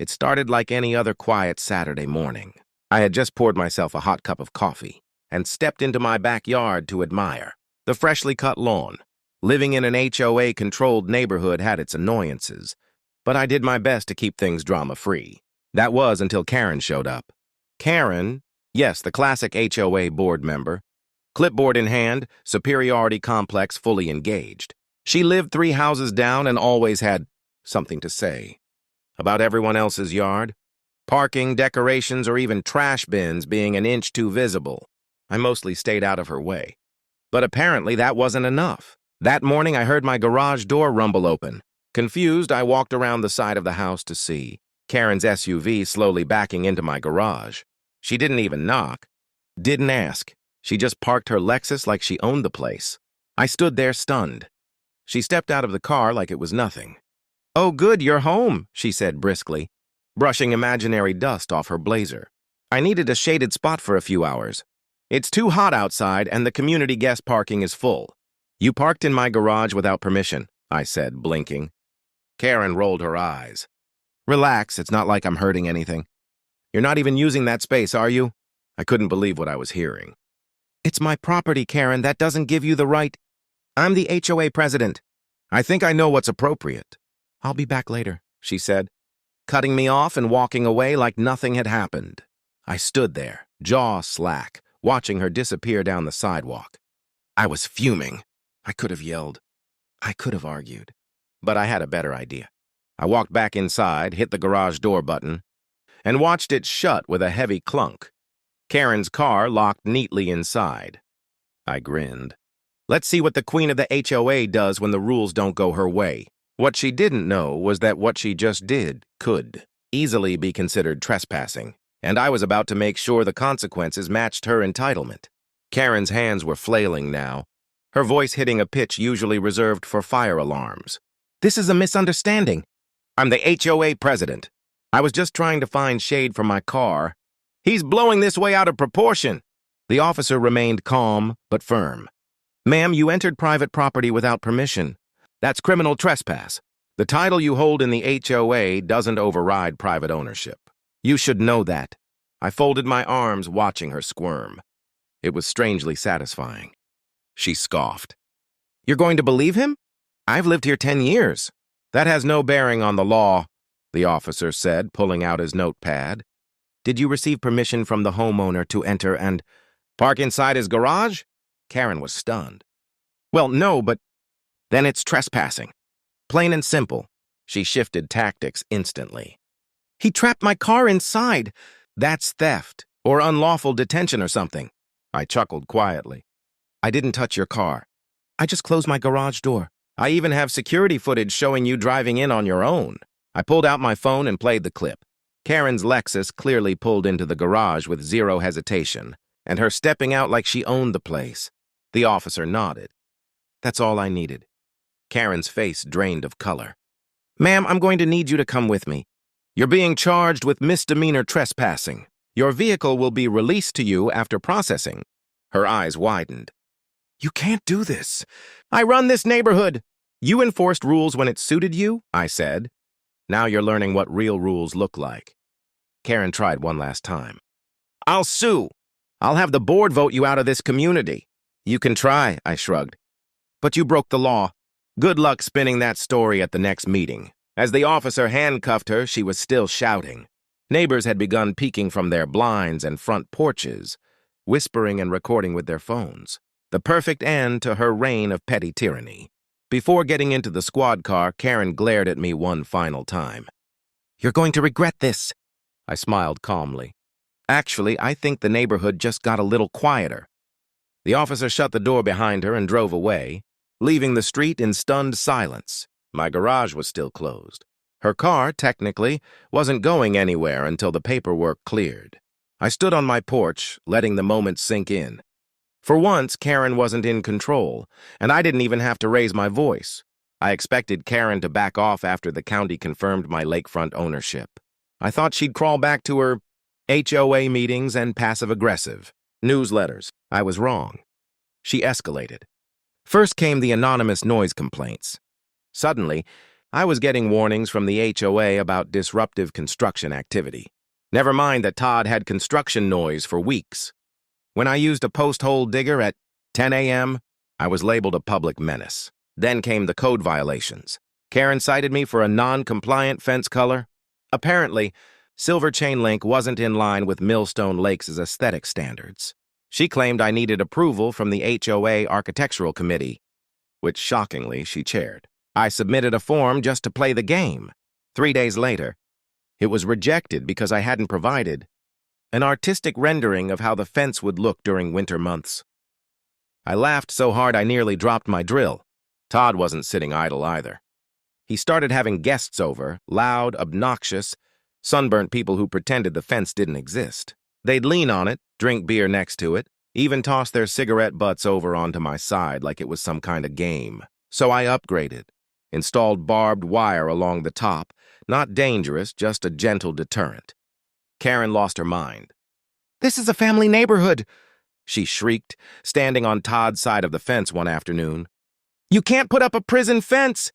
It started like any other quiet Saturday morning. I had just poured myself a hot cup of coffee and stepped into my backyard to admire the freshly cut lawn. Living in an HOA-controlled neighborhood had its annoyances, but I did my best to keep things drama-free. That was until Karen showed up. Karen, yes, the classic HOA board member, clipboard in hand, superiority complex fully engaged. She lived 3 houses down and always had something to say about everyone else's yard, parking, decorations, or even trash bins being an inch too visible. I mostly stayed out of her way. But apparently that wasn't enough. That morning I heard my garage door rumble open. Confused, I walked around the side of the house to see Karen's SUV slowly backing into my garage. She didn't even knock, didn't ask. She just parked her Lexus like she owned the place. I stood there stunned. She stepped out of the car like it was nothing. "Oh, good, you're home," she said briskly, brushing imaginary dust off her blazer. "I needed a shaded spot for a few hours. It's too hot outside and the community guest parking is full." "You parked in my garage without permission," I said, blinking. Karen rolled her eyes. "Relax, it's not like I'm hurting anything. You're not even using that space, are you?" I couldn't believe what I was hearing. "It's my property, Karen. That doesn't give you the right." "I'm the HOA president. I think I know what's appropriate." "I'll be back later," she said, cutting me off and walking away like nothing had happened. I stood there, jaw slack, watching her disappear down the sidewalk. I was fuming. I could have yelled. I could have argued. But I had a better idea. I walked back inside, hit the garage door button, and watched it shut with a heavy clunk. Karen's car locked neatly inside. I grinned. Let's see what the queen of the HOA does when the rules don't go her way. What she didn't know was that what she just did could easily be considered trespassing, and I was about to make sure the consequences matched her entitlement. Karen's hands were flailing now, her voice hitting a pitch usually reserved for fire alarms. "This is a misunderstanding. I'm the HOA president. I was just trying to find shade for my car. He's blowing this way out of proportion." The officer remained calm but firm. "Ma'am, you entered private property without permission. That's criminal trespass. The title you hold in the HOA doesn't override private ownership. You should know that." I folded my arms, watching her squirm. It was strangely satisfying. She scoffed. "You're going to believe him? I've lived here 10 years. "That has no bearing on the law," the officer said, pulling out his notepad. "Did you receive permission from the homeowner to enter and park inside his garage?" Karen was stunned. "Well, no, but then it's trespassing. Plain and simple." She shifted tactics instantly. "He trapped my car inside. That's theft or unlawful detention or something." I chuckled quietly. "I didn't touch your car. I just closed my garage door. I even have security footage showing you driving in on your own." I pulled out my phone and played the clip. Karen's Lexus clearly pulled into the garage with zero hesitation, and her stepping out like she owned the place. The officer nodded. That's all I needed. Karen's face drained of color. "Ma'am, I'm going to need you to come with me. You're being charged with misdemeanor trespassing. Your vehicle will be released to you after processing." Her eyes widened. "You can't do this. I run this neighborhood." "You enforced rules when it suited you," I said. "Now you're learning what real rules look like." Karen tried one last time. "I'll sue. I'll have the board vote you out of this community." "You can try," I shrugged. "But you broke the law. Good luck spinning that story at the next meeting." As the officer handcuffed her, she was still shouting. Neighbors had begun peeking from their blinds and front porches, whispering and recording with their phones. The perfect end to her reign of petty tyranny. Before getting into the squad car, Karen glared at me one final time. "You're going to regret this." I smiled calmly. "Actually, I think the neighborhood just got a little quieter." The officer shut the door behind her and drove away, leaving the street in stunned silence. My garage was still closed. Her car, technically, wasn't going anywhere until the paperwork cleared. I stood on my porch, letting the moment sink in. For once, Karen wasn't in control, and I didn't even have to raise my voice. I expected Karen to back off after the county confirmed my lakefront ownership. I thought she'd crawl back to her HOA meetings and passive-aggressive newsletters. I was wrong. She escalated. First came the anonymous noise complaints. Suddenly, I was getting warnings from the HOA about disruptive construction activity. Never mind that Todd had construction noise for weeks. When I used a post-hole digger at 10 a.m., I was labeled a public menace. Then came the code violations. Karen cited me for a non-compliant fence color. Apparently, silver chain link wasn't in line with Millstone Lakes' aesthetic standards. She claimed I needed approval from the HOA Architectural Committee, which shockingly she chaired. I submitted a form just to play the game. 3 days later, it was rejected because I hadn't provided an artistic rendering of how the fence would look during winter months. I laughed so hard I nearly dropped my drill. Todd wasn't sitting idle either. He started having guests over, loud, obnoxious, sunburnt people who pretended the fence didn't exist. They'd lean on it, drink beer next to it, even toss their cigarette butts over onto my side like it was some kind of game. So I upgraded. Installed barbed wire along the top, not dangerous, just a gentle deterrent. Karen lost her mind. "This is a family neighborhood," she shrieked, standing on Todd's side of the fence one afternoon. "You can't put up a prison fence!"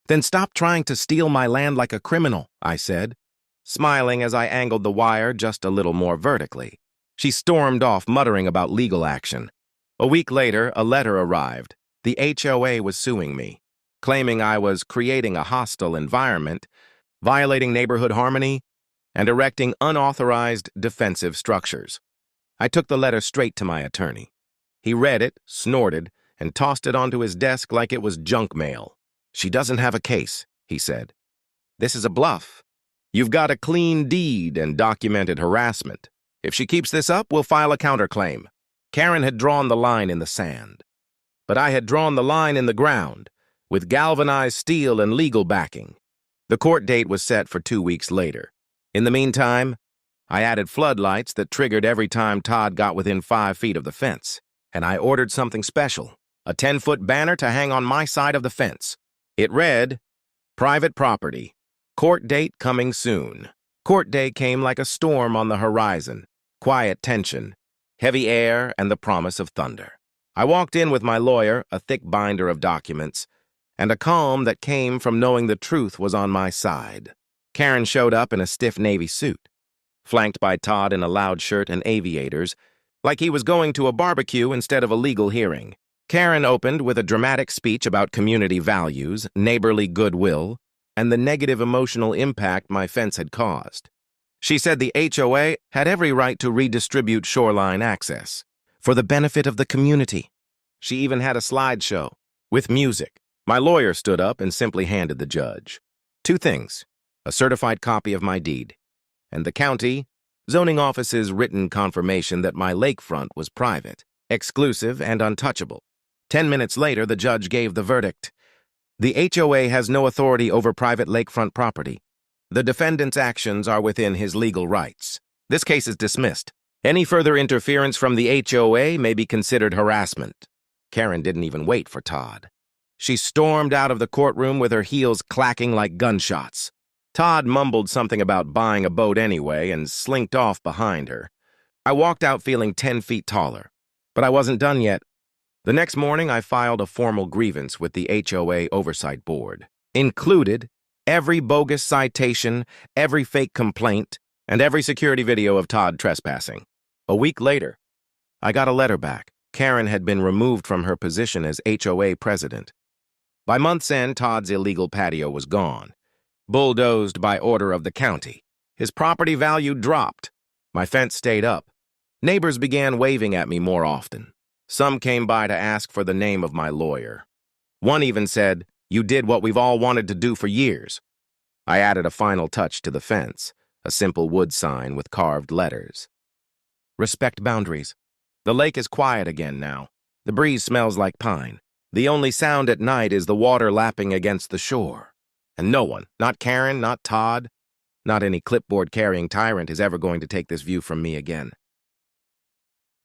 "Then stop trying to steal my land like a criminal," I said, smiling as I angled the wire just a little more vertically. She stormed off, muttering about legal action. A week later, a letter arrived. The HOA was suing me, claiming I was creating a hostile environment, violating neighborhood harmony, and erecting unauthorized defensive structures. I took the letter straight to my attorney. He read it, snorted, and tossed it onto his desk like it was junk mail. "She doesn't have a case," he said. "This is a bluff. You've got a clean deed and documented harassment. If she keeps this up, we'll file a counterclaim." Karen had drawn the line in the sand. But I had drawn the line in the ground, with galvanized steel and legal backing. The court date was set for 2 weeks later. In the meantime, I added floodlights that triggered every time Todd got within 5 feet of the fence, and I ordered something special, a 10-foot banner to hang on my side of the fence. It read, "Private property. Court date coming soon." Court day came like a storm on the horizon, quiet tension, heavy air, and the promise of thunder. I walked in with my lawyer, a thick binder of documents, and a calm that came from knowing the truth was on my side. Karen showed up in a stiff navy suit, flanked by Todd in a loud shirt and aviators, like he was going to a barbecue instead of a legal hearing. Karen opened with a dramatic speech about community values, neighborly goodwill, and the negative emotional impact my fence had caused. She said the HOA had every right to redistribute shoreline access for the benefit of the community. She even had a slideshow with music. My lawyer stood up and simply handed the judge 2 things: a certified copy of my deed, and the county zoning office's written confirmation that my lakefront was private, exclusive, and untouchable. 10 minutes later, the judge gave the verdict. The HOA has no authority over private lakefront property. The defendant's actions are within his legal rights. This case is dismissed. Any further interference from the HOA may be considered harassment. Karen didn't even wait for Todd. She stormed out of the courtroom with her heels clacking like gunshots. Todd mumbled something about buying a boat anyway and slinked off behind her. I walked out feeling 10 feet taller, but I wasn't done yet. The next morning, I filed a formal grievance with the HOA Oversight Board. Included every bogus citation, every fake complaint, and every security video of Todd trespassing. A week later, I got a letter back. Karen had been removed from her position as HOA president. By month's end, Todd's illegal patio was gone, bulldozed by order of the county. His property value dropped. My fence stayed up. Neighbors began waving at me more often. Some came by to ask for the name of my lawyer. One even said, "You did what we've all wanted to do for years." I added a final touch to the fence, a simple wood sign with carved letters. Respect boundaries. The lake is quiet again now. The breeze smells like pine. The only sound at night is the water lapping against the shore. And no one, not Karen, not Todd, not any clipboard-carrying tyrant, is ever going to take this view from me again.